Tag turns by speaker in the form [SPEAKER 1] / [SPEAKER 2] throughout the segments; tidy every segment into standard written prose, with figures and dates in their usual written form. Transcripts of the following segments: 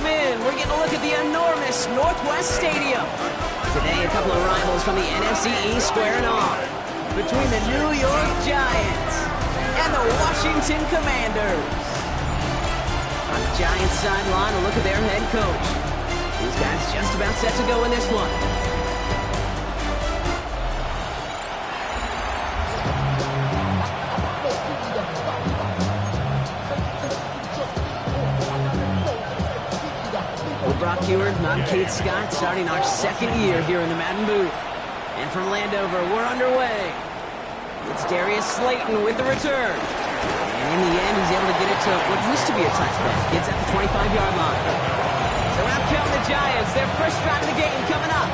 [SPEAKER 1] in. We're getting a look at the enormous Northwest Stadium. Today, a couple of rivals from the NFC East squaring off between the New York Giants and the Washington Commanders. On the Giants sideline, a look at their head coach. These guys just about set to go in this one. Brock Huard, I'm Kate Scott, starting our second year here in the Madden booth. And from Landover, we're underway. It's Darius Slayton with the return. And in the end, he's able to get it to what used to be a touchback. Gets at the 25-yard line. So out come the Giants, their first drive of the game coming up.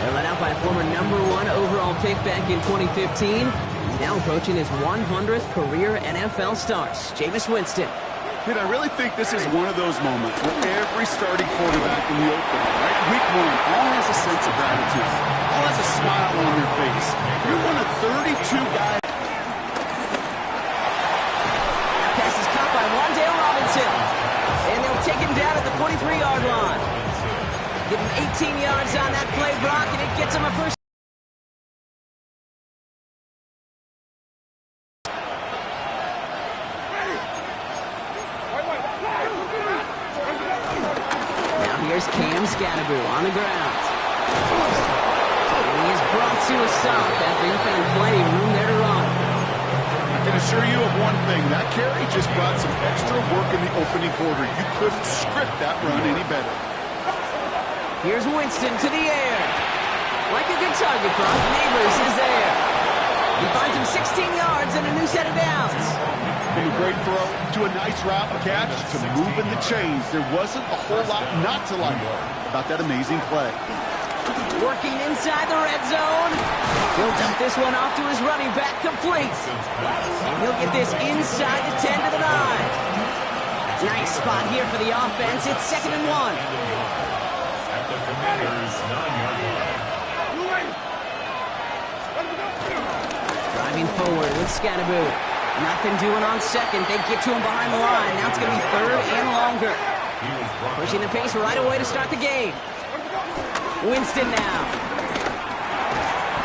[SPEAKER 1] They're led out by a former #1 overall pick back in 2015. He's now approaching his 100th career NFL starts. Jameis Winston.
[SPEAKER 2] Dude, I really think this is one of those moments where every starting quarterback in the opening, right? Week 1, all has a sense of gratitude. All has a smile on their face. You're one of 32 guys.
[SPEAKER 1] Pass is caught by Wan'Dale Robinson. And they'll take him down at the 43-yard line. Give him 18 yards on that play, Brock, and it gets him a first. Here's Cam Scatterboo on the ground. He is brought to a stop after he found plenty of room there to run.
[SPEAKER 2] I can assure you of one thing. That carry just brought some extra work in the opening quarter. You couldn't script that run any better.
[SPEAKER 1] Here's Winston to the air. Like a good target, Brock. Neighbors is there. He finds him 16 yards and a new set of downs.
[SPEAKER 2] From a great throw to a nice route catch to moving the chains. There wasn't a whole lot not to like about that amazing play.
[SPEAKER 1] Working inside the red zone. He'll dump this one off to his running back, complete. And he'll get this inside the 10 to the 9. Nice spot here for the offense. It's 2nd and 1.
[SPEAKER 3] At the Commanders' 9-yard line.
[SPEAKER 1] Driving forward with Scatterboo. Nothing doing on second. They get to him behind the line. Now it's going to be 3rd and longer. Pushing the pace right away to start the game. Winston now.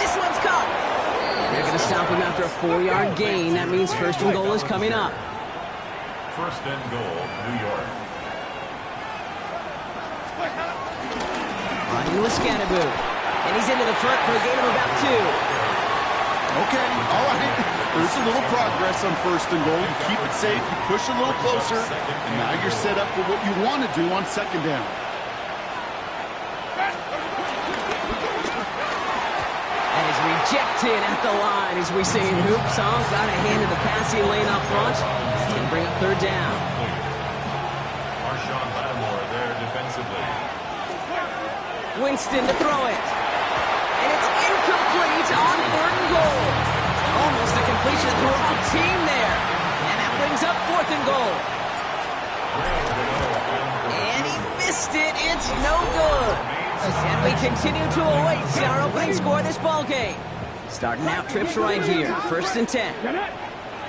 [SPEAKER 1] This one's caught. And they're going to stop him after a 4-yard gain. That means 1st and goal is coming up.
[SPEAKER 3] 1st and goal, New York.
[SPEAKER 1] Running with Scatterboo. And he's into the front for a gain of about 2.
[SPEAKER 2] Okay, all right. There's a little progress on 1st and goal. You keep it safe, you push a little closer, and now you're set up for what you want to do on 2nd down.
[SPEAKER 1] And is rejected at the line, as we say in Hoop Song. Got a hand in the passing lane up front. It's going to bring up 3rd down.
[SPEAKER 3] Marshawn Lattimore there defensively.
[SPEAKER 1] Winston to throw it. And it's incomplete on 3rd and goal. Almost a completion of the wrong team there. And that brings up 4th and goal. And he missed it. It's no good. And we continue to await our opening score of this ballgame. Starting out trips right here. 1st and 10.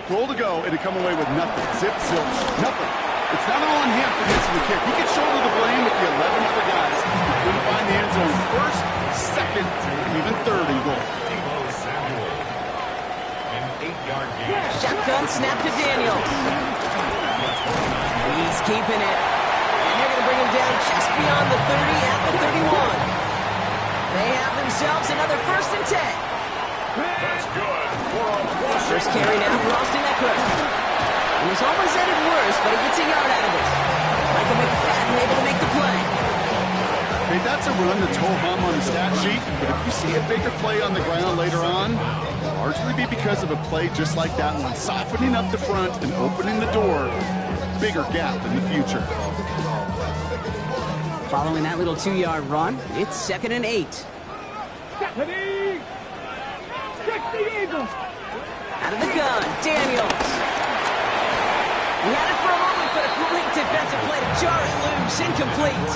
[SPEAKER 2] Goal to go, and to come away with nothing. Zip, zilch, nothing. It's not all on him for missing the kick. He can shoulder the blame with the 11 other guys. He couldn't find the end zone 1st, 2nd, even 3rd and goal.
[SPEAKER 1] Shotgun snap to Daniels. He's keeping it. And they're going to bring him down just beyond the 30 at the 31. They have themselves another 1st and 10.
[SPEAKER 3] That's good.
[SPEAKER 1] First carry now for Austin Eckler. And this almost ended worse, but he gets a yard out of it. Michael McFadden able to make the play.
[SPEAKER 2] Hey, that's a run that's ho-hum on the stat sheet, but if you see a bigger play on the ground later on, it'll largely be because of a play just like that one, softening up the front and opening the door, bigger gap in the future.
[SPEAKER 1] Following that little 2-yard run, it's 2nd and 8.
[SPEAKER 4] Stephanie! Check the Eagles!
[SPEAKER 1] Out of the gun, Daniels. He had it for a moment, but a great defensive play to jar it loose, incomplete.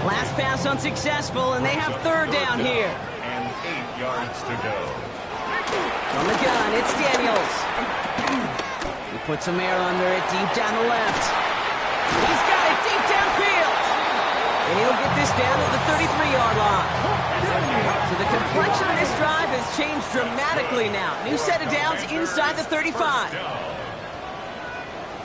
[SPEAKER 1] Last pass unsuccessful, and they have 3rd down here.
[SPEAKER 3] And 8 yards to go.
[SPEAKER 1] From the gun, it's Daniels. He puts some air under it, deep down the left. He's got it deep down And he'll get this down to the 33-yard line. So the complexion of this drive has changed dramatically now. New set of downs inside the 35.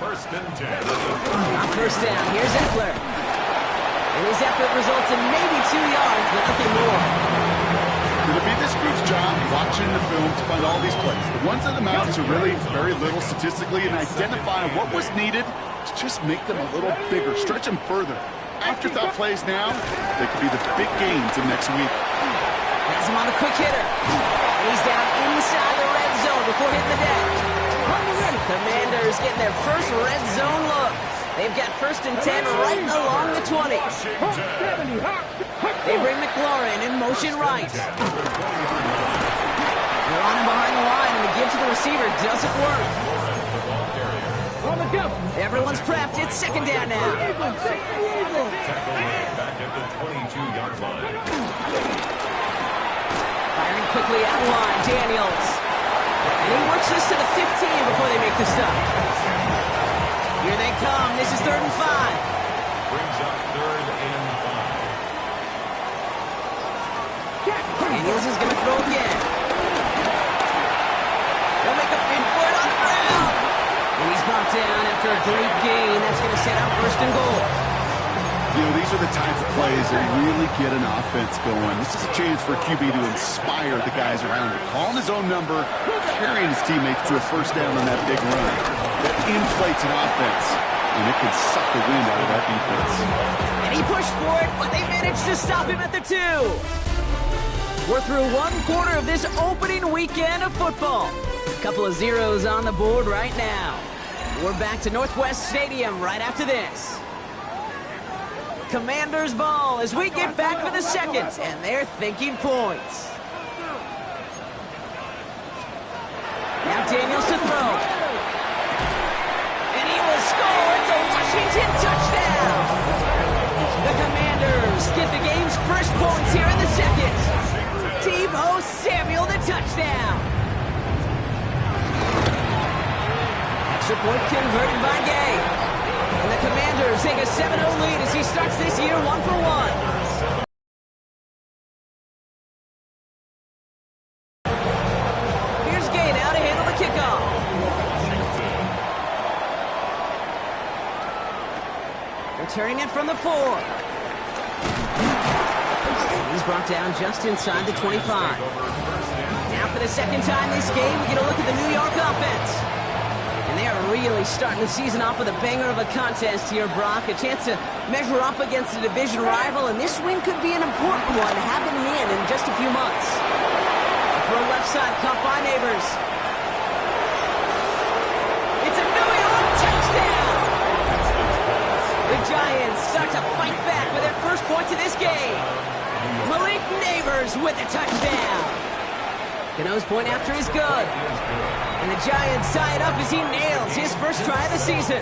[SPEAKER 3] First and 10.
[SPEAKER 1] On first down, here's Ekeler. And his effort results in maybe 2 yards, but nothing more.
[SPEAKER 2] It'll be this group's job watching the film to find all these plays. The ones that amount to really very little statistically and identify what was needed to just make them a little bigger, stretch them further. Afterthought plays now, they could be the big gains of next week.
[SPEAKER 1] Has him on a quick hitter. And he's down inside the red zone before hitting the deck. Commanders getting their first red zone look. They've got first and 10 right along the 20. They bring McLaurin in motion right. They're on him behind the line, and the give to the receiver doesn't work. Everyone's prepped. It's second down now.
[SPEAKER 3] Back at the 22-yard line.
[SPEAKER 1] Firing quickly out line, Daniels. And he works this to the 15 before they make the stop. Here they come. This is 3rd and 5.
[SPEAKER 3] Brings up 3rd and 5.
[SPEAKER 1] Daniels is going to throw again. They'll make a bid for it on the ground. And he's brought down after a great gain. That's going to set out 1st and goal.
[SPEAKER 2] You know, these are the type of plays that really get an offense going. This is a chance for QB to inspire the guys around him. Calling his own number, carrying his teammates to a first down on that big run. That inflates an offense, and it can suck the wind out of that defense.
[SPEAKER 1] And he pushed for it, but they managed to stop him at the 2. We're through 1 quarter of this opening weekend of football. A couple of zeros on the board right now. We're back to Northwest Stadium right after this. Commanders ball as we get back for the second, and they're thinking points. Now Daniels to throw. And he will score. It's a Washington touchdown. The Commanders get the game's first points here in the second. Deebo Samuel, the touchdown. Extra point converted by Gay. And the Commanders take a 7-0 lead as he starts this year 1 for 1. Here's Gay now to handle the kickoff. Returning it from the 4. He's brought down just inside the 25. Now for the second time this game, we get a look at the New York offense. And they are really starting the season off with a banger of a contest here, Brock. A chance to measure up against a division rival, and this win could be an important one, hand in hand in just a few months. Throw left side, caught by Neighbors. It's a New York touchdown! The Giants start to fight back with their first points of this game. Malik Neighbors with a touchdown. Cano's point after is good. And the Giants tie it up as he nails his first try of the season.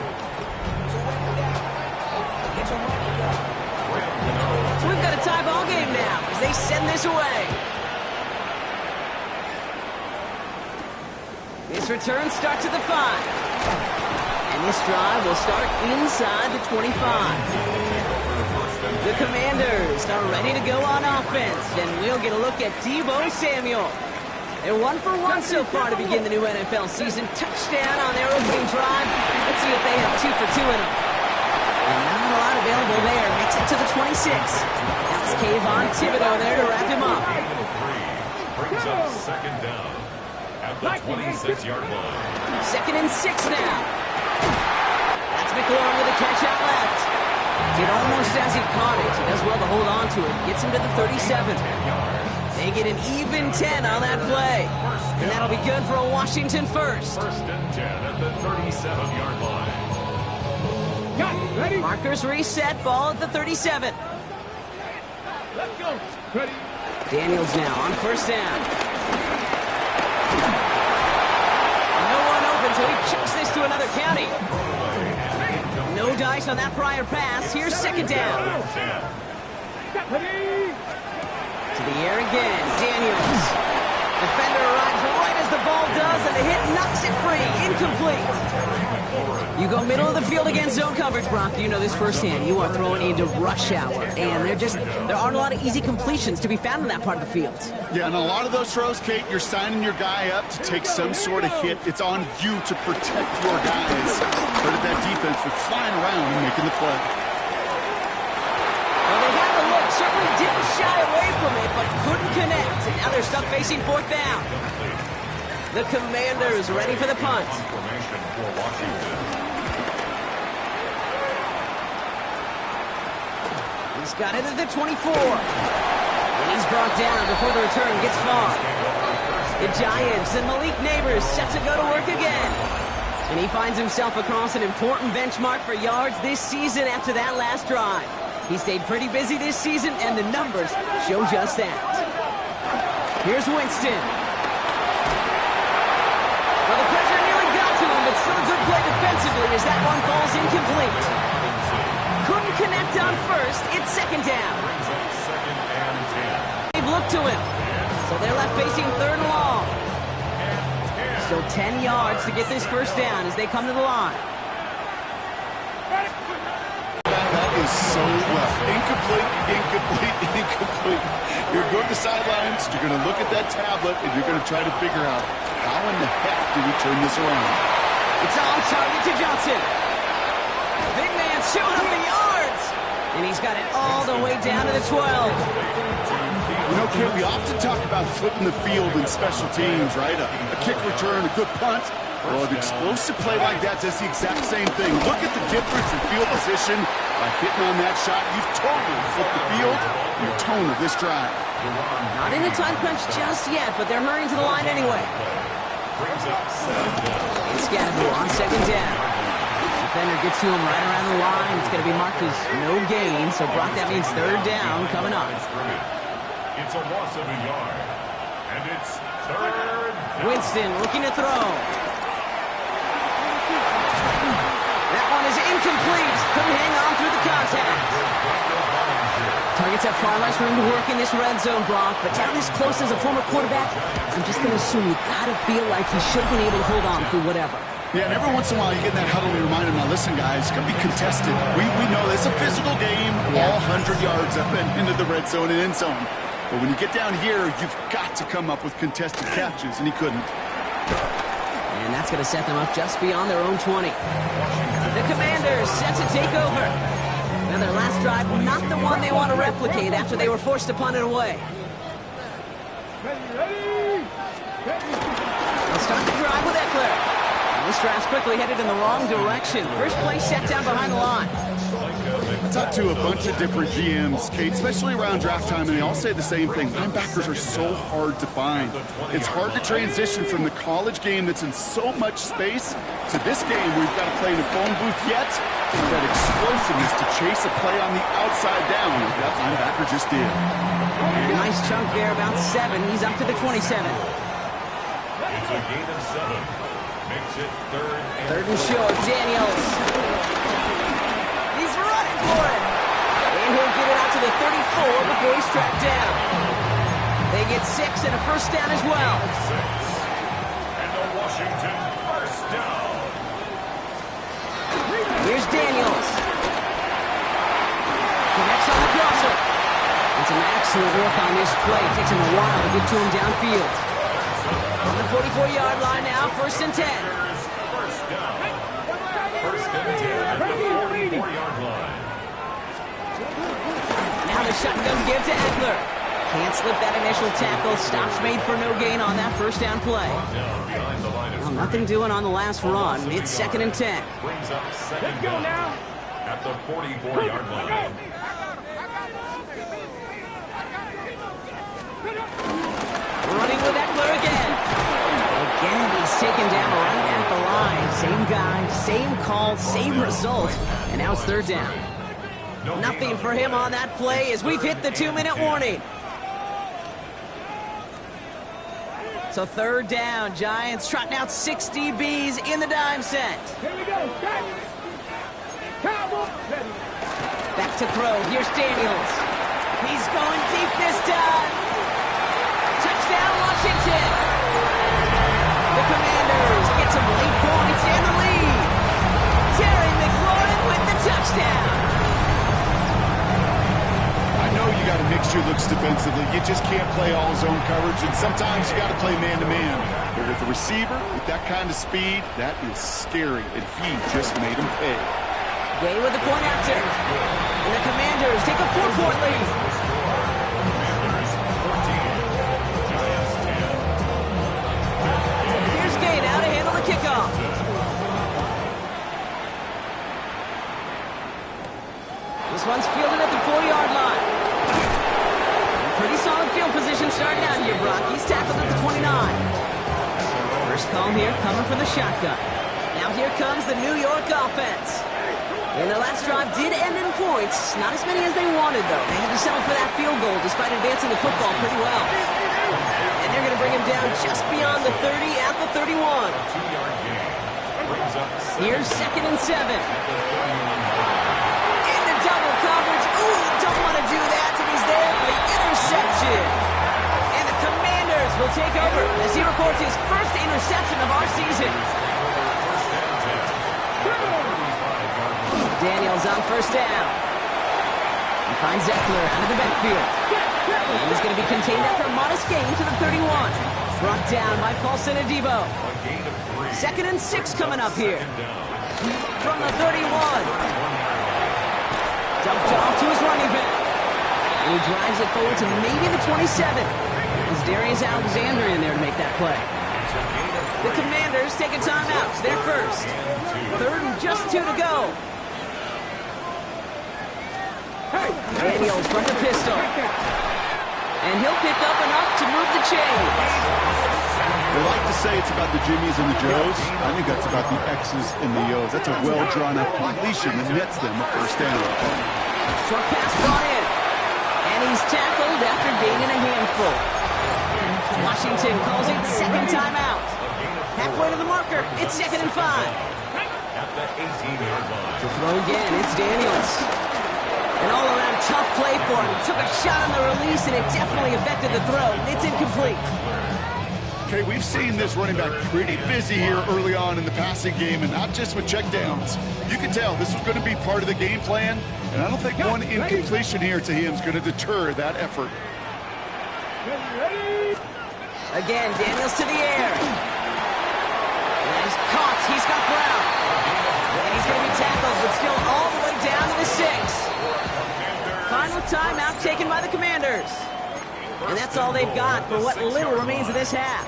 [SPEAKER 1] So we've got a tie ball game now as they send this away. This return starts at the 5. And this drive will start inside the 25. The Commanders are ready to go on offense, and we'll get a look at Deebo Samuel. They're 1 for 1 so far to begin the new NFL season. Touchdown on their opening drive. Let's see if they have 2 for 2 in them. And not a lot available there. Makes it to the 26. That's Kayvon Thibodeau there to wrap him up.
[SPEAKER 3] Brings up second down at the 26-yard line.
[SPEAKER 1] 2nd and 6 now. That's McLaurin with a catch out left. Did almost as he caught it. He does well to hold on to it. Gets him to the 37. They get an even 10 on that play. And that'll be good for a Washington first.
[SPEAKER 3] First and 10 at the 37-yard line.
[SPEAKER 4] Got ready.
[SPEAKER 1] Markers reset, ball at the 37.
[SPEAKER 4] Let's go. Ready.
[SPEAKER 1] Daniels now on first down. No one open, so he kicks this to another county. No dice on that prior pass. Here's second down.
[SPEAKER 4] Ready.
[SPEAKER 1] To the air again, Daniels. Defender arrives right as the ball does, and the hit knocks it free. Incomplete. You go middle of the field against zone coverage, Brock. You know this firsthand. You are throwing into rush hour, and there aren't a lot of easy completions to be found in that part of the field.
[SPEAKER 2] Yeah, and a lot of those throws, Kate, you're signing your guy up to take some sort of hit. It's on you to protect your guys. Credit that defense for flying around and making the play.
[SPEAKER 1] Well, they had the look. Certainly didn't shy away from it, but couldn't connect. And now they're stuck facing fourth down. The Commanders ready for the punt.
[SPEAKER 3] Formation for Washington.
[SPEAKER 1] He's got it at the 24. And he's brought down before the return gets far. The Giants and Malik Neighbors set to go to work again. And he finds himself across an important benchmark for yards this season after that last drive. He stayed pretty busy this season, and the numbers show just that. Here's Winston. Well, the pressure nearly got to him, but still a good play defensively as that one falls incomplete. Couldn't connect on first. It's second down. They've looked to him. So they're left facing third and long. Still 10 yards to get this first down as they come to the line.
[SPEAKER 2] That is so rough. Incomplete, incomplete, incomplete. You're going to the sidelines, you're going to look at that tablet, and you're going to try to figure out how in the heck do we turn this around.
[SPEAKER 1] It's on target to Johnson. Big man showing up the yards. And he's got it all the way down to the 12.
[SPEAKER 2] You know, Kid, we often talk about flipping the field in special teams, right? A kick return, a good punt. Well, an explosive play like that does the exact same thing. Look at the difference in field position. By hitting on that shot, you've totally flipped the field and the tone of this drive.
[SPEAKER 1] Not in the time crunch just yet, but they're hurrying to the line anyway. It's Scadaboo on second down. Defender gets to him right around the line. It's going to be marked as no gain, so Brock, that means third down coming up.
[SPEAKER 3] It's a loss of a yard, and it's third down.
[SPEAKER 1] Winston looking to throw. That one is incomplete. Couldn't hang on through the contact. Targets have far less room to work in this red zone, Brock, but down this close as a former quarterback, I'm just going to assume you got to feel like he should have been able to hold on through whatever.
[SPEAKER 2] Yeah, and every once in a while you get in that huddle and you remind him, now listen guys, it's going to be contested. We know it's a physical game, all 100 yards up and into the red zone and end zone. But when you get down here, you've got to come up with contested catches, and he couldn't.
[SPEAKER 1] And that's going to set them up just beyond their own 20. The Commanders set to take over. Now their last drive, not the one they want to replicate after they were forced to punt it away. They'll start the drive with Eckler. This drive's quickly headed in the wrong direction. First play set down behind the line.
[SPEAKER 2] I talked to a bunch of different GMs, Kate, especially around draft time, and they all say the same thing. Linebackers are so hard to find. It's hard to transition from the college game that's in so much space to this game where you've got to play in a phone booth yet. That explosiveness to chase a play on the outside down, like that linebacker just did.
[SPEAKER 1] And a nice chunk there, about 7. He's up to the 27.
[SPEAKER 3] It's a gain of 7. Makes it
[SPEAKER 1] third and short. Daniels. He's running for it. And he'll get it out to the 34 before he's tracked down. They get 6 and a first down as well.
[SPEAKER 3] 6. And a Washington first down.
[SPEAKER 1] Here's Daniels. Connects on the crosser. And some excellent work on this play. It takes him a while to get to him downfield. On the 44-yard line now, first and 10.
[SPEAKER 3] First down. First and 10 at the 44-yard line.
[SPEAKER 1] Now the shotgun give to Eckler. Can't slip that initial tackle. Stops made for no gain on that first down play.
[SPEAKER 3] Down behind the line of
[SPEAKER 1] Well, nothing doing on the last run. It's second and 10.
[SPEAKER 3] brings up second down at the 44-yard line.
[SPEAKER 1] Running with Eckler again. Again, he's taken down right at the line. Same guy, same call, same result. And now it's third down. Nothing for him on that play as we've hit the 2-minute warning. So third down, Giants trotting out 6 DBs in the dime set.
[SPEAKER 4] Here we go. Cowboy.
[SPEAKER 1] Back to throw. Here's Daniels. He's going deep this time. Touchdown. touchdown, Washington. The Commanders get some late points and the lead. Terry McLaurin with the touchdown.
[SPEAKER 2] I know you got to mix your looks defensively. You just can't play all zone coverage, and sometimes you got to play man-to-man. But with a receiver with that kind of speed, that is scary, and he just made him pay.
[SPEAKER 1] Gay with the point after. And the Commanders take a 4-point lead. Here's Gay now to handle the kickoff. This one's fielded at the 4-yard line. Pretty solid field position starting out here, Brock. He's tackled at the 29. First call here coming from the shotgun. Now here comes the New York offense. And the last drive did end in points. Not as many as they wanted, though. They had to settle for that field goal despite advancing the football pretty well. And they're going to bring him down just beyond the 30 at the 31. Here's 2nd and 7. Into double coverage. Ooh, don't want to do that. And he's there for the interception. And the Commanders will take over as he records his first interception of our season. Daniels on first down. He finds Eckler out of the backfield. And he's going to be contained after a modest gain to the 31. Brought down by Paulson Adebo. 2nd and 6 coming up here. From the 31. Dumped off to his running back. And he drives it forward to maybe the 27. There's Darius Alexander in there to make that play. The Commanders take a timeout. It's their first. 3rd and just 2 to go. Daniels from the pistol. And he'll pick up enough to move the chains.
[SPEAKER 2] They like to say it's about the Jimmies and the Joes. I think that's about the X's and the O's. That's a well-drawn-up completion that nets them a first down.
[SPEAKER 1] Short pass brought in. And he's tackled after gaining a handful. Washington calls it second timeout. Halfway to the marker, it's 2nd and 5.
[SPEAKER 3] At the 18-yard line.
[SPEAKER 1] To throw again, it's Daniels. An all-around tough play for him. He took a shot on the release, and it definitely affected the throw. It's incomplete.
[SPEAKER 2] Okay, we've seen this running back pretty busy here early on in the passing game, and not just with checkdowns. You can tell this was going to be part of the game plan, and I don't think one incompletion here to him is going to deter that effort.
[SPEAKER 1] Again, Daniels to the air. And he's caught. He's got Brown. And he's going to be tackled, but still all the way down to the 6. Final timeout taken by the Commanders. And that's all they've got for what little remains of this half.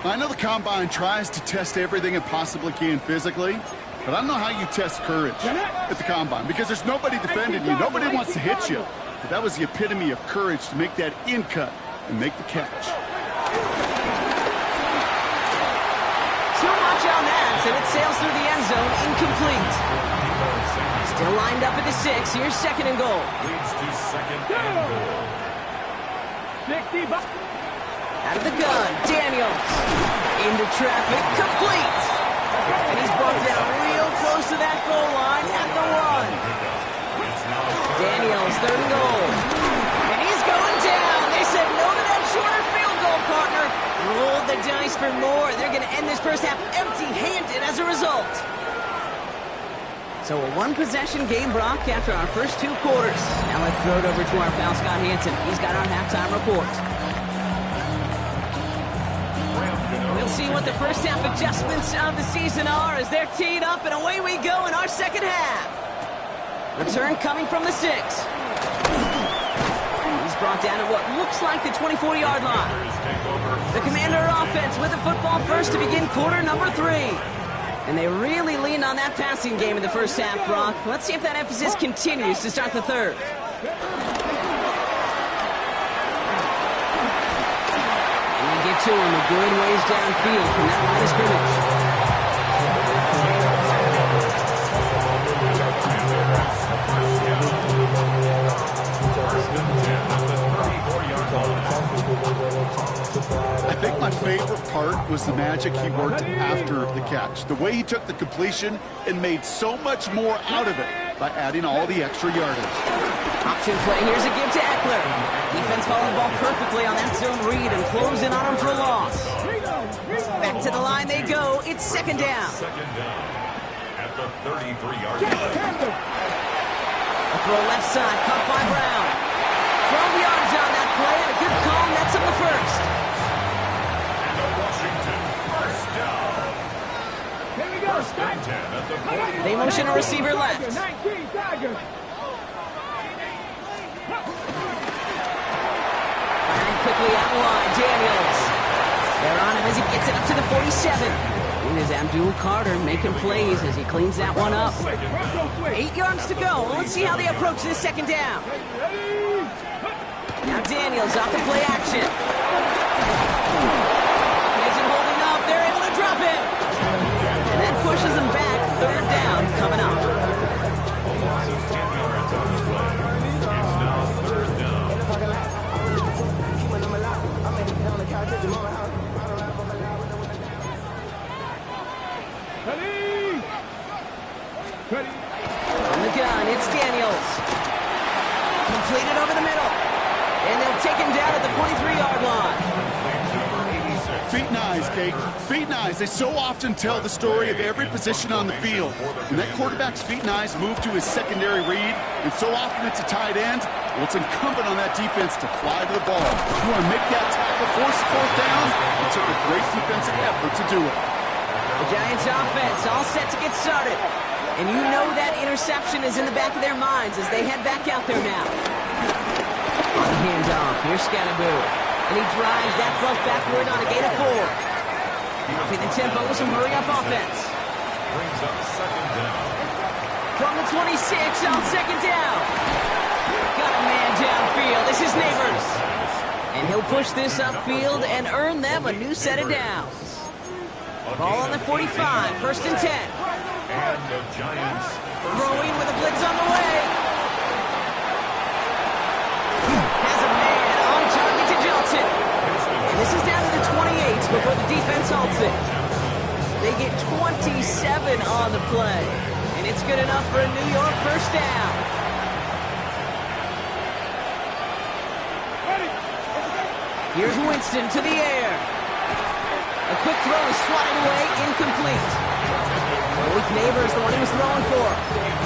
[SPEAKER 2] I know the Combine tries to test everything it possibly can physically, but I don't know how you test courage at the Combine because there's nobody defending you. Nobody wants to hit you. But that was the epitome of courage to make that in cut and make the catch.
[SPEAKER 1] Too much on that, and it sails through the end zone, incomplete. Still lined up at the 6. Here's 2nd and goal.
[SPEAKER 3] Leads to 2nd and goal.
[SPEAKER 1] Out of the gun, Daniels. Into traffic, complete. And he's brought down real close to that goal line at the 1. Daniels, 3rd and goal. And he's going down. They said no to that shorter field goal, partner. Roll the dice for more. They're going to end this first half empty-handed as a result. So a one-possession game, Brock, after our first 2 quarters. Now let's throw it over to our pal, Scott Hansen. He's got our halftime report. We'll see what the first half adjustments of the season are as they're teed up, and away we go in our second half. Return coming from the 6. He's brought down at what looks like the 24-yard line. The Commander offense with the football first to begin quarter number 3. And they really leaned on that passing game in the first half, Brock. Let's see if that emphasis continues to start the 3rd. And they get to him a good ways downfield from that line of scrimmage.
[SPEAKER 2] I think my favorite part was the magic he worked after the catch. The way he took the completion and made so much more out of it by adding all the extra yardage.
[SPEAKER 1] Option play, here's a give to Eckler. Defense following the ball perfectly on that zone read and close in on him for a loss. Back to the line they go. It's second down.
[SPEAKER 3] Second down at the 33-yard line.
[SPEAKER 1] A throw left side, caught by Brown. 12 yards on that play, and a good call nets him the first.
[SPEAKER 3] And the Washington first down.
[SPEAKER 4] Here we go.
[SPEAKER 3] First and 10 at the 40.
[SPEAKER 1] They motion a receiver left.
[SPEAKER 4] 19 Tigers.
[SPEAKER 1] Firing quickly out line, Daniels. They're on him as he gets it up to the 47. It is Abdul Carter making plays as he cleans that one up. 8 yards to go. Let's see how they approach this second down. Now Daniels off the play action. Isn't holding up. They're able to drop it. And that pushes them back. Third down coming up.
[SPEAKER 3] A loss of 10 yards on the play. It's now third down.
[SPEAKER 4] Ready.
[SPEAKER 1] On the gun, it's Daniels. Completed over the middle. And they'll take him down at the 43-yard line.
[SPEAKER 2] Feet and eyes, Kate. Feet and eyes. They so often tell the story of every position on the field. When that quarterback's feet and eyes move to his secondary read, and so often it's a tight end, well, it's incumbent on that defense to fly to the ball. You want to make that tackle, force the fourth down. It took a great defensive effort to do it.
[SPEAKER 1] The Giants offense all set to get started. And you know that interception is in the back of their minds as they head back out there now. On the handoff, here's Scatterboo. And he drives that front backward on a gain of 4. Upping the tempo with some hurry-up offense.
[SPEAKER 3] Brings up second down.
[SPEAKER 1] From the 26 on second down. Got a man downfield. This is Neighbors. And he'll push this upfield and earn them a new set of downs. Ball on the 45, first and 10.
[SPEAKER 3] And the Giants
[SPEAKER 1] Throwing with a blitz on the way. Has a man on target to Johnson. And this is down to the 28 before the defense halts it. They get 27 on the play. And it's good enough for a New York first down. Here's Winston to the air. A quick throw is swatted away, incomplete. Malik Neighbors, the one he was throwing for.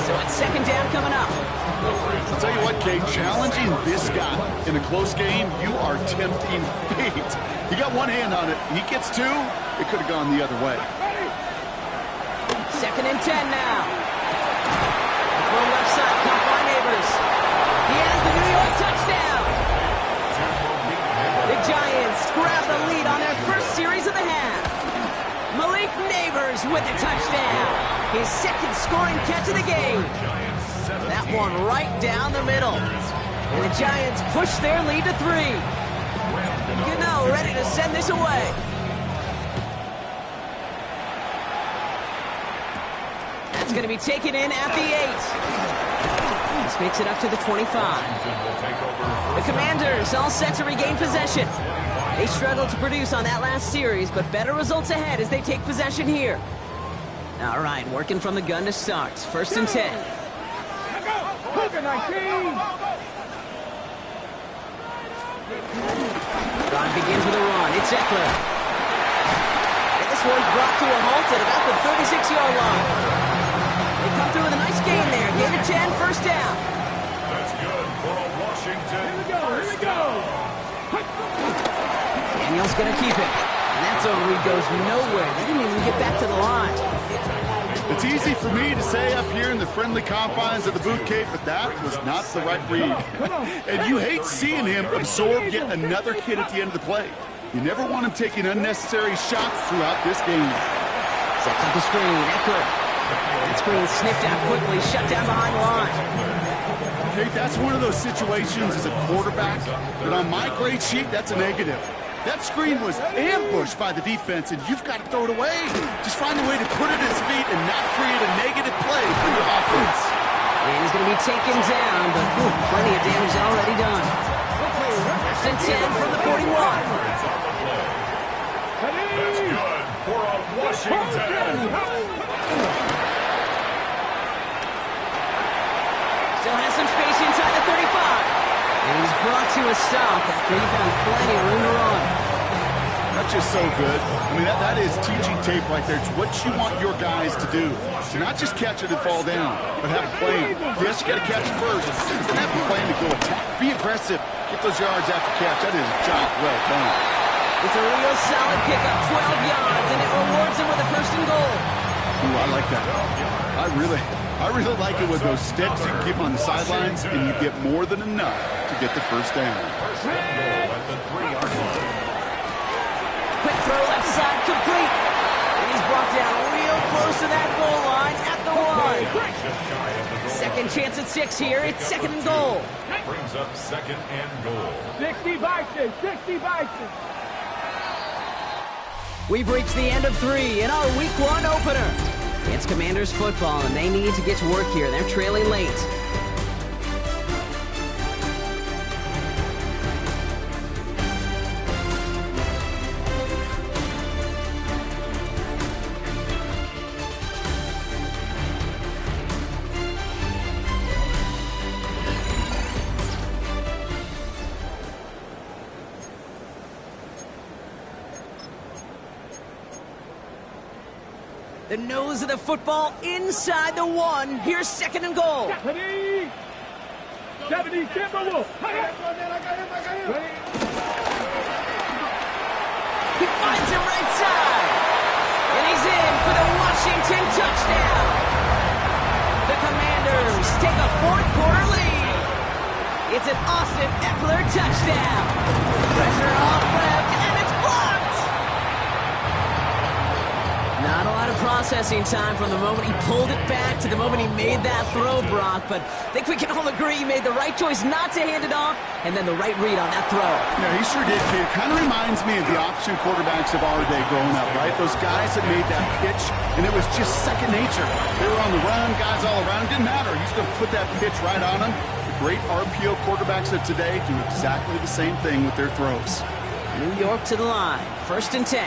[SPEAKER 1] So it's second down coming up.
[SPEAKER 2] I'll tell you what, Kate, challenging this guy in a close game, you are tempting fate. He got one hand on it. He gets two, it could have gone the other way.
[SPEAKER 1] Second and 10 now. Throw left side, caught by Neighbors. He has the New York touchdown. The Giants grab the lead on their first series of the half. Malik Neighbors with the touchdown. His second scoring catch of the game. That one right down the middle. And the Giants push their lead to 3. Gano ready to send this away. That's going to be taken in at the 8. This makes it up to the 25. The Commanders all set to regain possession. They struggled to produce on that last series, but better results ahead as they take possession here. All right, working from the gun to start. First and 10. Drive begins with a run. It's Eckler. And this one's brought to a halt at about the 36-yard line. They come through with a nice gain there. Gain of 10, first down.
[SPEAKER 3] That's good for a Washington.
[SPEAKER 4] Here we go.
[SPEAKER 1] Daniel's going to keep it. And that zone read goes nowhere. They didn't even get back to the line.
[SPEAKER 2] It's easy for me to say up here in the friendly confines of the boot, Kate, but that was not the right read. And you hate seeing him absorb yet another hit at the end of the play. You never want him taking unnecessary shots throughout this game.
[SPEAKER 1] Sets up the screen. Eckler. That screen sniffed out quickly. Shut down behind the line.
[SPEAKER 2] Okay, that's one of those situations as a quarterback that on my grade sheet, that's a negative. That screen was ambushed by the defense, and you've got to throw it away. Just find a way to put it at his feet and not create a negative play for your offense.
[SPEAKER 1] And he's going to be taken down, but plenty of damage already done. First and 10 from the 41.
[SPEAKER 3] That's good for a Washington.
[SPEAKER 1] Still has some space inside the 35. to a stop after he found plenty of room to run.
[SPEAKER 2] That's just so good. I mean, that is teaching tape right there. It's what you want your guys to do. To not just catch it and fall down, but have a plan. Yes, you got to catch it first, but then have a plan to go attack. Be aggressive. Get those yards after catch. That is a job well done.
[SPEAKER 1] It's a real solid pickup, 12 yards, and it rewards him with a first and goal.
[SPEAKER 2] Ooh, I like that. I really like it with those sticks you can keep on the sidelines, and you get more than enough to get the first down.
[SPEAKER 3] First and goal at the 3-yard line.
[SPEAKER 1] Quick throw left side, complete. And he's brought down real close to that goal line at the 1.
[SPEAKER 3] Just shy of the goal.
[SPEAKER 1] Second chance at 6 here. It's second and goal.
[SPEAKER 3] Brings up second and goal.
[SPEAKER 4] 60 Vikings, 60 Vikings.
[SPEAKER 1] We've reached the end of 3 in our Week 1 opener. It's Commanders football, and they need to get to work here. They're trailing late. The nose of the football inside the 1. Here's second and goal.
[SPEAKER 4] 70 Timberwolves. Ready?
[SPEAKER 1] He finds him right side. And he's in for the Washington touchdown. The Commanders take a fourth-quarter lead. It's an Austin Eckler touchdown. Pressure off left, and it's blocked. Not a lot of processing time from the moment he pulled it back to the moment he made that throw, Brock. But I think we can all agree he made the right choice not to hand it off, and then the right read on that throw.
[SPEAKER 2] Yeah, he sure did, kid. Kind of reminds me of the option quarterbacks of our day growing up, right? Those guys that made that pitch, and it was just second nature. They were on the run, guys all around. It didn't matter. He's going to put that pitch right on them. The great RPO quarterbacks of today do exactly the same thing with their throws.
[SPEAKER 1] New York to the line. First and 10.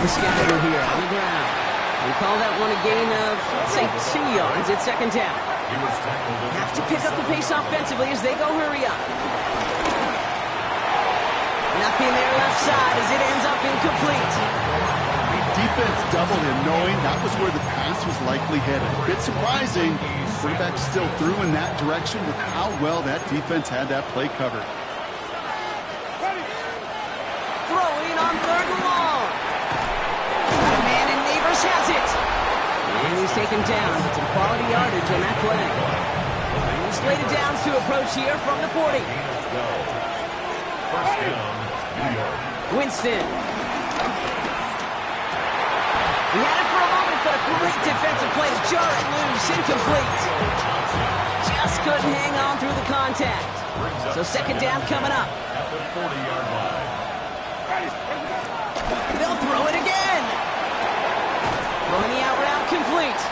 [SPEAKER 1] The scatter here on the ground. We call that one a gain of, let's say, 2 yards. It's second down.
[SPEAKER 3] He was tackled at
[SPEAKER 1] Have to pick up the pace offensively as they go hurry up. Nothing there left side as it ends up incomplete.
[SPEAKER 2] Defense doubled him, knowing that was where the pass was likely headed. A bit surprising. Quarterback still threw in that direction with how well that defense had that play covered.
[SPEAKER 1] Throwing on third and long. Got a man, and Neighbors has it. And he's taken down with some quality yardage on that play. And he's slated down to approach here from the 40.
[SPEAKER 3] first down, New York.
[SPEAKER 1] Winston. He had it for a moment, but a great defensive play to jar it loose. Incomplete. Just couldn't hang on through the contact. So second down coming up.
[SPEAKER 3] At the 40-yard line.
[SPEAKER 1] They'll throw it again. Throwing the out route complete.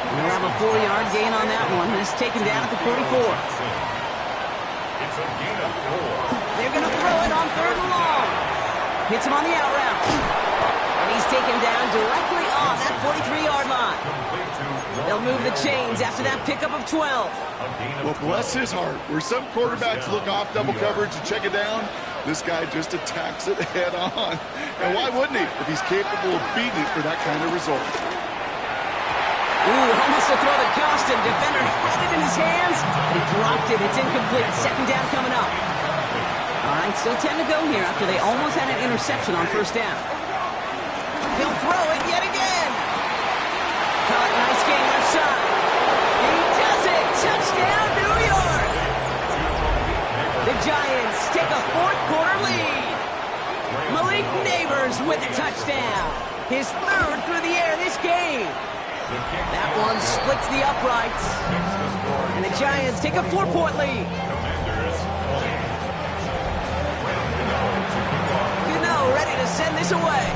[SPEAKER 1] We'll have a 4-yard gain on that one. He's taken down at the 44.
[SPEAKER 3] It's a gain of 4.
[SPEAKER 1] They're going to throw it on third and long. Hits him on the out route. And he's taken down directly on that 43-yard line. They'll move the chains after that pickup of 12.
[SPEAKER 2] Well, bless his heart. Where some quarterbacks look off double coverage and check it down, this guy just attacks it head on. And why wouldn't he if he's capable of beating it for that kind of result?
[SPEAKER 1] Ooh, almost to throw the cost him. Defender had it in his hands, but he dropped it. It's incomplete. Second down coming up. All right, still 10 to go here after they almost had an interception on first down. He'll throw it yet again. Caught, nice game left side. He does it. Touchdown, New York. The Giants take a fourth-quarter lead. Malik Neighbors with a touchdown. His third through the air this game. That one splits the uprights. And the Giants take a 4-point lead. Gano ready to send this away.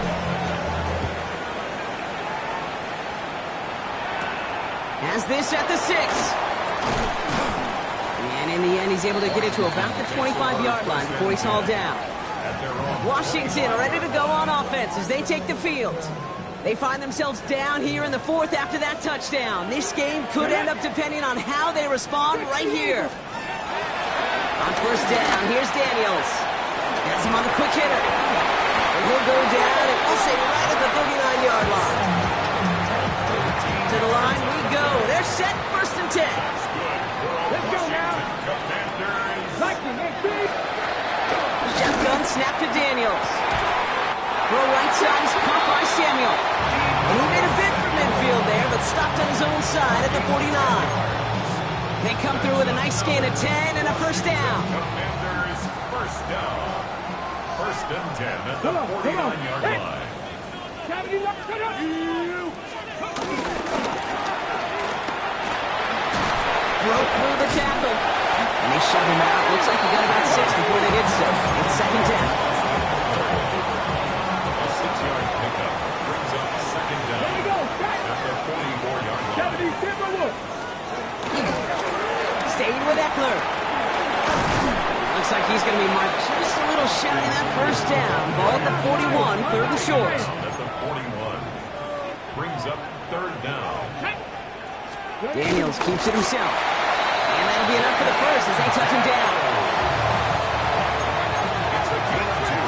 [SPEAKER 1] Has this at the 6. And in the end, he's able to get it to about the 25-yard line before he's hauled down. Washington ready to go on offense as they take the field. They find themselves down here in the fourth after that touchdown. This game could end up depending on how they respond right here. On first down, here's Daniels. Has him on the quick hitter. And he'll go down, and we'll say right at the 39-yard line. To the line we go. They're set, first and 10.
[SPEAKER 4] Let's go now. Lightning,
[SPEAKER 1] Shotgun snap to Daniels. Throw right side is caught by Samuel. And he made a bid for midfield there, but stopped on his own side at the 49. They come through with a nice gain of 10 and a first down.
[SPEAKER 3] Commanders first down. First and 10 at the 49-yard line.
[SPEAKER 1] Broke through the tackle. And they shove him out. Looks like he got about 6 before they did so. It's second down.
[SPEAKER 3] A 6-yard pickup brings up second down at the 44-yard line.
[SPEAKER 1] Staying with Eckler. Looks like he's going to be marked just a little shy of that first down. Ball at the 41, third and short.
[SPEAKER 3] At the 41. Brings up third down.
[SPEAKER 1] Daniels keeps it himself. And that'll be enough for the first as they touch him down.
[SPEAKER 3] It's a gain of 2.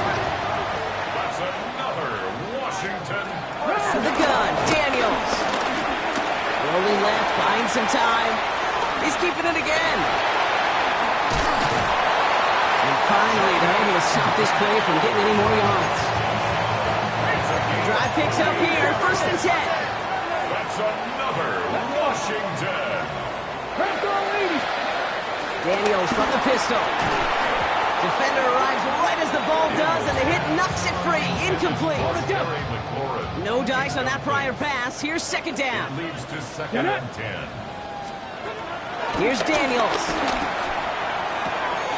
[SPEAKER 3] That's another Washington.
[SPEAKER 1] To the gun, Daniels. Rolling left, buying some time. He's keeping it again. And finally, they're able to stop this play from getting any more yards. Drive picks up here, first and 10.
[SPEAKER 3] That's another Washington.
[SPEAKER 1] Daniels from the pistol. Defender arrives right as the ball does, and the hit knocks it free. Incomplete.
[SPEAKER 3] Terry McLaurin.
[SPEAKER 1] No dice on that prior pass. Here's second down.
[SPEAKER 3] Leads to second and 10.
[SPEAKER 1] Here's Daniels.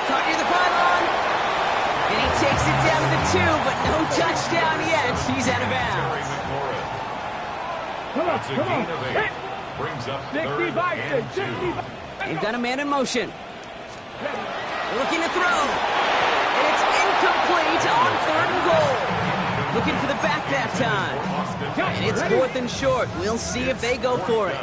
[SPEAKER 1] Caught near the pylon. And he takes it down to the 2, but no touchdown yet. He's out of
[SPEAKER 3] Terry
[SPEAKER 1] bounds.
[SPEAKER 3] McLaurin. That's a gain of 8. Brings up third and 2.
[SPEAKER 1] They've got a man in motion. Looking to throw. And it's incomplete on third and goal. Looking for the back that time. And it's fourth and short. We'll see if they go for it.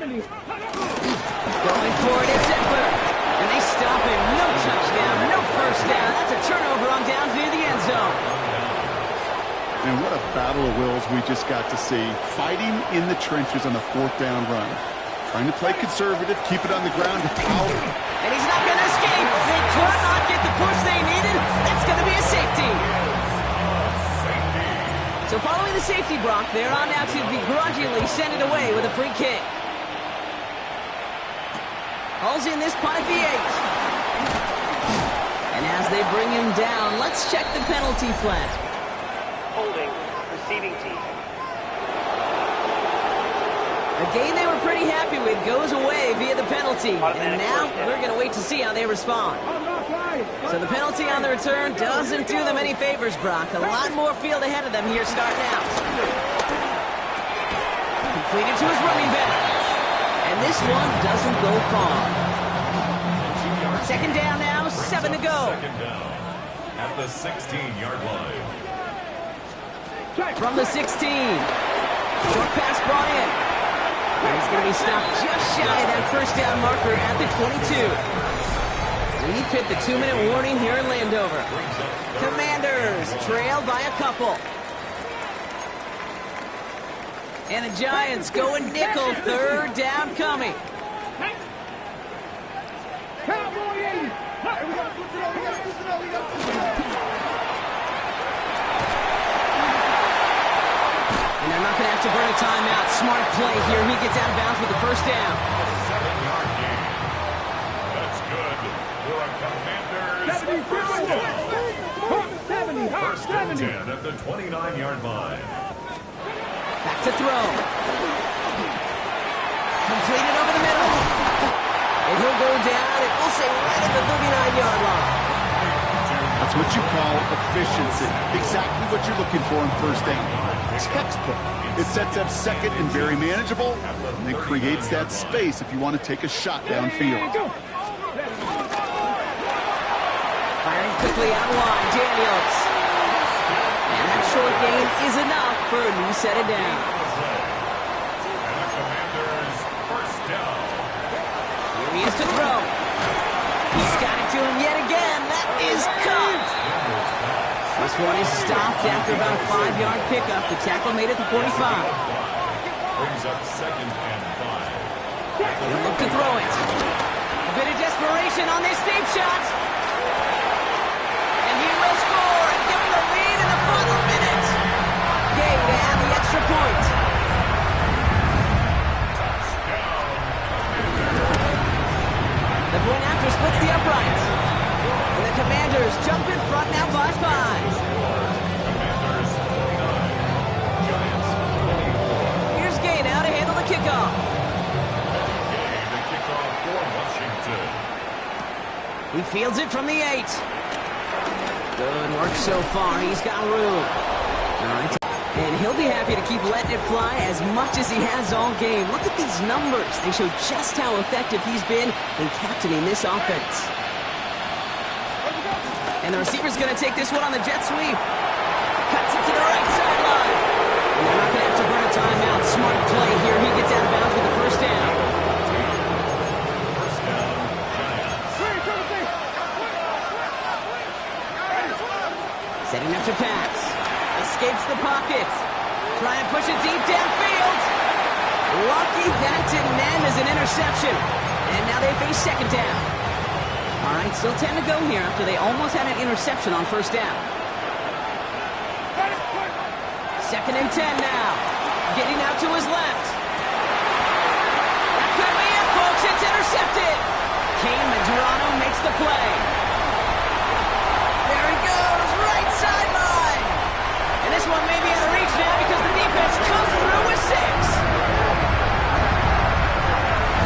[SPEAKER 1] Going for it, it's Eckler. And they stop him. No touchdown, no first down. That's a turnover on down near the end zone.
[SPEAKER 2] And what a battle of wills we just got to see. Fighting in the trenches on the fourth down run. Trying to play conservative, keep it on the ground to power.
[SPEAKER 1] And he's not going to escape. They could not get the push they needed. That's going to be a safety. So following the safety, Brock, they're on now to begrudgingly send it away with a free kick. Hall's in this punt at the 8. And as they bring him down, let's check the penalty flag.
[SPEAKER 5] Holding, receiving team.
[SPEAKER 1] A game they were pretty happy with goes away via the penalty. And now we're going to wait to see how they respond. So the penalty on the return doesn't do them any favors, Brock. A lot more field ahead of them here starting out. Completed to his running back. And this one doesn't go far. Second down now, 7 to go.
[SPEAKER 3] Second down at the 16-yard line.
[SPEAKER 1] From the 16. Short pass brought in. And he's going to be stopped just shy of that first down marker at the 22. We've hit the 2-minute warning here in Landover. Commanders trailed by a couple. And the Giants going nickel, third down coming. And they're not going to have to burn a timeout. Smart play here. He gets out of bounds with the first down.
[SPEAKER 3] A 7-yard gain. That's good for a Commanders first down. First and 10 at the 29-yard line.
[SPEAKER 1] Back to throw. Completed over the middle. And he'll go down, and we'll say right at the 39-yard line.
[SPEAKER 2] That's what you call efficiency. Exactly what you're looking for on first down. Textbook. It sets up second and very manageable, and then creates that space if you want to take a shot downfield.
[SPEAKER 1] Firing quickly out wide, Daniels. short gain is enough for a new set of down.
[SPEAKER 3] And the Commanders first down.
[SPEAKER 1] Here he is to throw. He's got it to him yet again. That is caught. This one is stopped after about a 5-yard pickup. The tackle made it to 45.
[SPEAKER 3] Brings up 2nd and 5.
[SPEAKER 1] He'll look to throw it. A bit of desperation on this deep shot. And he will score and give him the lead in the final minute. Gay to add the extra point. The point after splits the uprights. And the Commanders jump in front now by 5.
[SPEAKER 3] Commanders 49. Giants 24.
[SPEAKER 1] Here's Gay now to handle the kickoff.
[SPEAKER 3] Game to kick off for Washington.
[SPEAKER 1] He fields it from the 8. Good work so far. He's got room. All right. And he'll be happy to keep letting it fly as much as he has all game. Look at these numbers. They show just how effective he's been in captaining this offense. And the receiver's going to take this one on the jet sweep. Cuts it to the right sideline. And they're not going to have to burn a timeout. Smart play here. He gets out of bounds with the first down.
[SPEAKER 3] First down, Giants.
[SPEAKER 1] Setting up to pass. Escapes the pocket. Try and push it deep downfield. Lucky that didn't end as an interception. And now they face second down. All right, still 10 to go here after they almost had an interception on first down. 2nd and 10 now. Getting out to his left. That could be it, folks. It's intercepted. Kane Medrano makes the play. There he goes, right sideline. And this one may be out of reach now because the defense comes through with 6.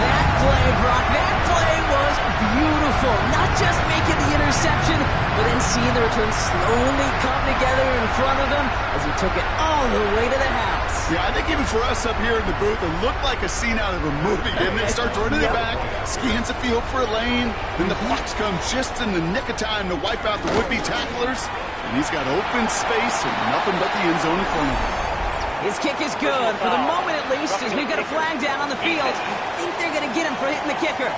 [SPEAKER 1] That play, Brock, that play was beautiful. Not just making the interception, but then seeing the return slowly come together in front of him as he took it all the way to the house.
[SPEAKER 2] Yeah, I think even for us up here in the booth, it looked like a scene out of a movie, didn't it? Starts running it back, scans the field for a lane, then the blocks come just in the nick of time to wipe out the would-be tacklers, and he's got open space and nothing but the end zone in front of him.
[SPEAKER 1] His kick is good, for the moment at least, as we've got a flag down on the field. I think they're going to get him for hitting the kicker.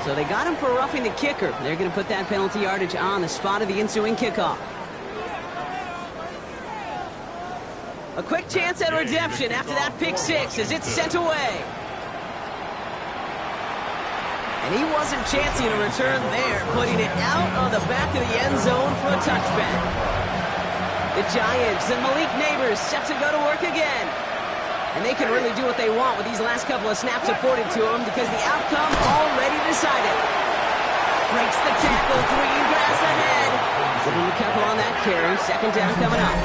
[SPEAKER 1] So they got him for roughing the kicker. They're going to put that penalty yardage on the spot of the ensuing kickoff. A quick chance at redemption after that pick 6 as it's sent away. And he wasn't chancing a return there, putting it out on the back of the end zone for a touchback. The Giants and Malik Neighbors set to go to work again. And they can really do what they want with these last couple of snaps afforded to them because the outcome already decided. Breaks the tackle, 3 grass ahead. Give him a couple on that carry. Second down coming up.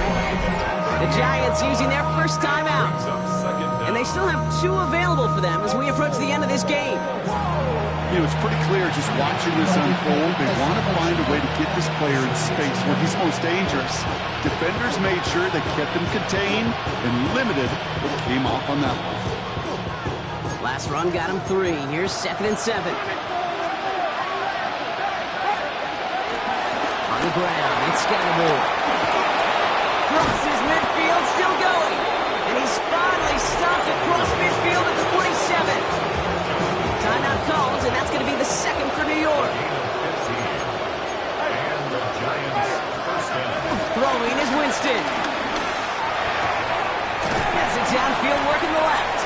[SPEAKER 1] The Giants using their first timeout. And they still have 2 available for them as we approach the end of this game.
[SPEAKER 2] You know, it's pretty clear just watching this unfold. They want to find a way to get this player in space where he's most dangerous. Defenders made sure they kept him contained and limited what came off on that one.
[SPEAKER 1] Last run got him 3. Here's 2nd and 7. On the ground, it's Scatterboard. Crosses midfield, still going. And he's finally stopped across midfield at the 47. Timeout calls, and that's going to be the 2nd for New York.
[SPEAKER 3] And the Giants first down.
[SPEAKER 1] Throwing is Winston. That's it downfield, working the left.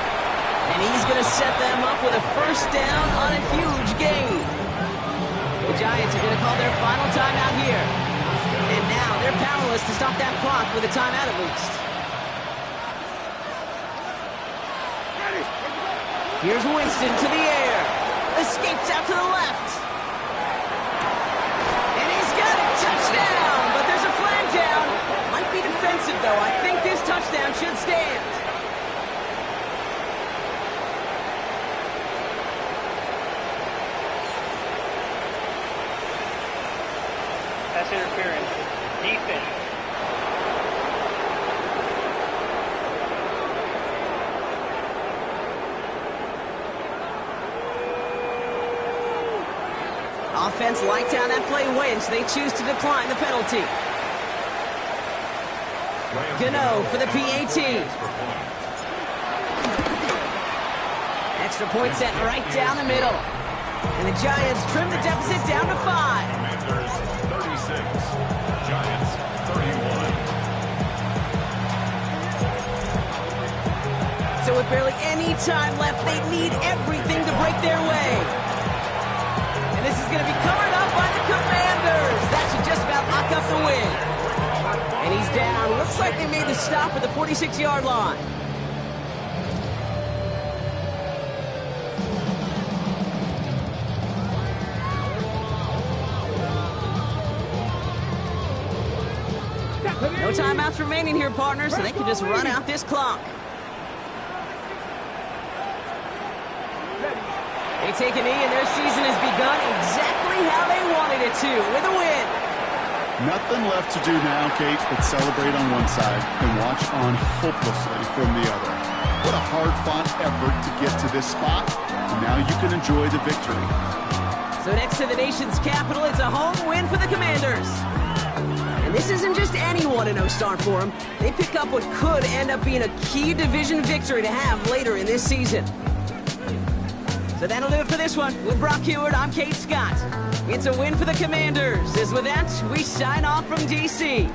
[SPEAKER 1] And he's going to set them up with a first down on a huge gain. The Giants are going to call their final timeout here. And now they're powerless to stop that clock with a timeout at least. Here's Winston to the air. Escapes out to the left. And he's got it. Touchdown. But there's a flag down. Might be defensive, though. I think this touchdown should stand.
[SPEAKER 5] Pass interference. Defense.
[SPEAKER 1] Offense liked how that play went, so they choose to decline the penalty. Gano for the PAT. Extra point set right down the middle. And the Giants trim the deficit down to 5.
[SPEAKER 3] Commanders 36, Giants 31.
[SPEAKER 1] So with barely any time left, they need everything to break their way. And this is going to be covered up by the Commanders. That should just about lock up the win. And he's down. Looks like they made the stop at the 46-yard line. No timeouts remaining here, partners, so they can just run out this clock. They take a knee, and their season has begun exactly how they wanted it to, with a win.
[SPEAKER 2] Nothing left to do now, Kate, but celebrate on one side and watch on hopelessly from the other. What a hard-fought effort to get to this spot, and now you can enjoy the victory.
[SPEAKER 1] So next to the nation's capital, it's a home win for the Commanders. And this isn't just any 1-0 start for them. They pick up what could end up being a key division victory to have later in this season. So that'll do it for this one. With Brock Huard, I'm Kate Scott. It's a win for the Commanders. As with that, we sign off from D.C.